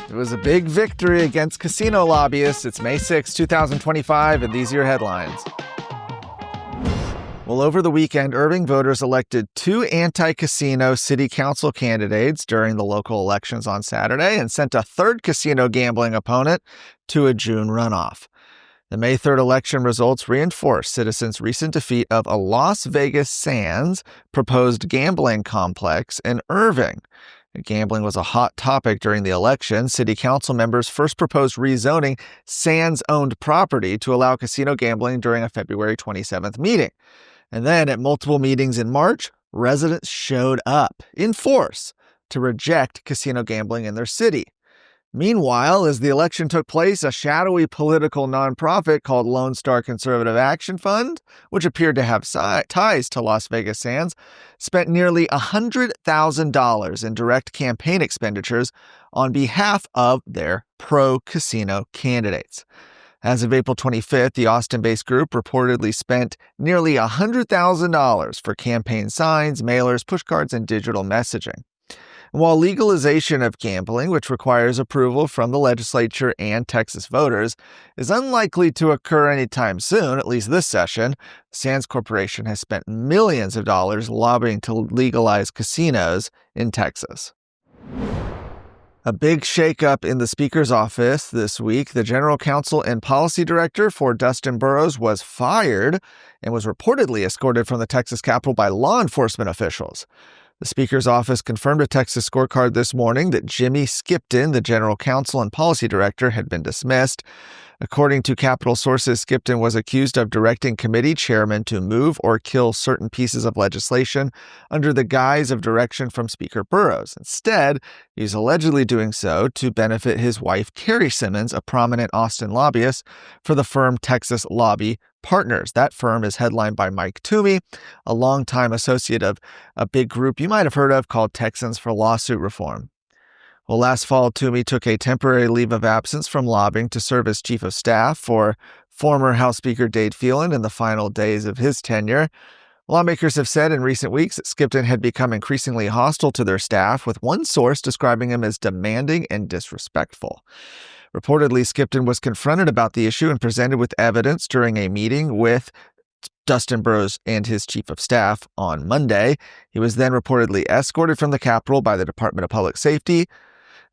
It was a big victory against casino lobbyists. It's May 6, 2025, and these are your headlines. Well, over the weekend, Irving voters elected 2 anti-casino city council candidates during the local elections on Saturday and sent a third casino gambling opponent to a June runoff. The May 3rd election results reinforce citizens' recent defeat of a Las Vegas Sands proposed gambling complex in Irving. Gambling was a hot topic during the election. City council members first proposed rezoning Sands-owned property to allow casino gambling during a February 27th meeting. And then at multiple meetings in March, residents showed up in force to reject casino gambling in their city. Meanwhile, as the election took place, a shadowy political nonprofit called Lone Star Conservative Action Fund, which appeared to have ties to Las Vegas Sands, spent nearly $100,000 in direct campaign expenditures on behalf of their pro-casino candidates. As of April 25th, the Austin-based group reportedly spent nearly $100,000 for campaign signs, mailers, pushcards, and digital messaging. While legalization of gambling, which requires approval from the legislature and Texas voters, is unlikely to occur anytime soon, at least this session, Sands Corporation has spent millions of dollars lobbying to legalize casinos in Texas. A big shakeup in the Speaker's office this week. The General Counsel and Policy Director for Dustin Burrows was fired and was reportedly escorted from the Texas Capitol by law enforcement officials. The Speaker's office confirmed a Texas scorecard this morning that Jimmy Skipton, the General Counsel and Policy Director, had been dismissed. According to Capitol sources, Skipton was accused of directing committee chairmen to move or kill certain pieces of legislation under the guise of direction from Speaker Burrows. Instead, he's allegedly doing so to benefit his wife, Carrie Simmons, a prominent Austin lobbyist for the firm Texas Lobby Partners. That firm is headlined by Mike Toomey, a longtime associate of a big group you might have heard of called Texans for Lawsuit Reform. Well, last fall, Toomey took a temporary leave of absence from lobbying to serve as chief of staff for former House Speaker Dade Phelan in the final days of his tenure. Lawmakers have said in recent weeks that Skipton had become increasingly hostile to their staff, with one source describing him as demanding and disrespectful. Reportedly, Skipton was confronted about the issue and presented with evidence during a meeting with Dustin Burrows and his chief of staff on Monday. He was then reportedly escorted from the Capitol by the Department of Public Safety.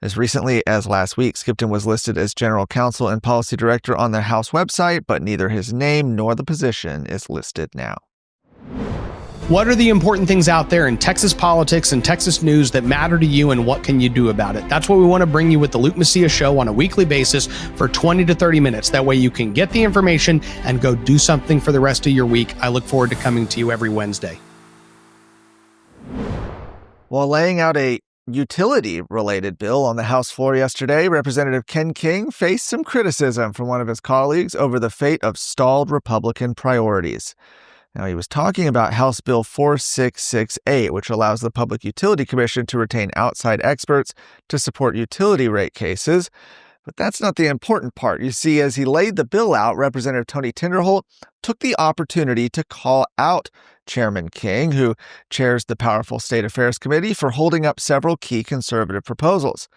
As recently as last week, Skipton was listed as General Counsel and Policy Director on the House website, but neither his name nor the position is listed now. What are the important things out there in Texas politics and Texas news that matter to you, and what can you do about it? That's what we want to bring you with the Luke Macias Show on a weekly basis for 20 to 30 minutes. That way you can get the information and go do something for the rest of your week. I look forward to coming to you every Wednesday. While laying out a utility-related bill on the House floor yesterday, Representative Ken King faced some criticism from one of his colleagues over the fate of stalled Republican priorities. Now, he was talking about House Bill 4668, which allows the Public Utility Commission to retain outside experts to support utility rate cases. But that's not the important part. You see, as he laid the bill out, Representative Tony Tinderholt took the opportunity to call out Chairman King, who chairs the powerful State Affairs Committee, for holding up several key conservative proposals.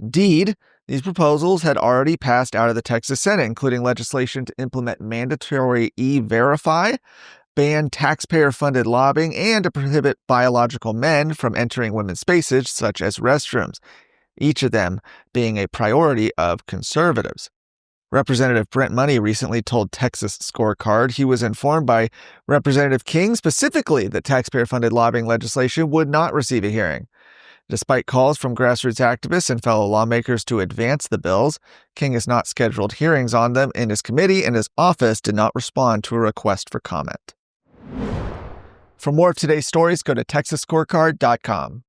Indeed, these proposals had already passed out of the Texas Senate, including legislation to implement mandatory E-Verify, ban taxpayer-funded lobbying, and to prohibit biological men from entering women's spaces, such as restrooms, each of them being a priority of conservatives. Representative Brent Money recently told Texas Scorecard he was informed by Representative King specifically that taxpayer-funded lobbying legislation would not receive a hearing. Despite calls from grassroots activists and fellow lawmakers to advance the bills, King has not scheduled hearings on them in his committee, and his office did not respond to a request for comment. For more of today's stories, go to TexasScorecard.com.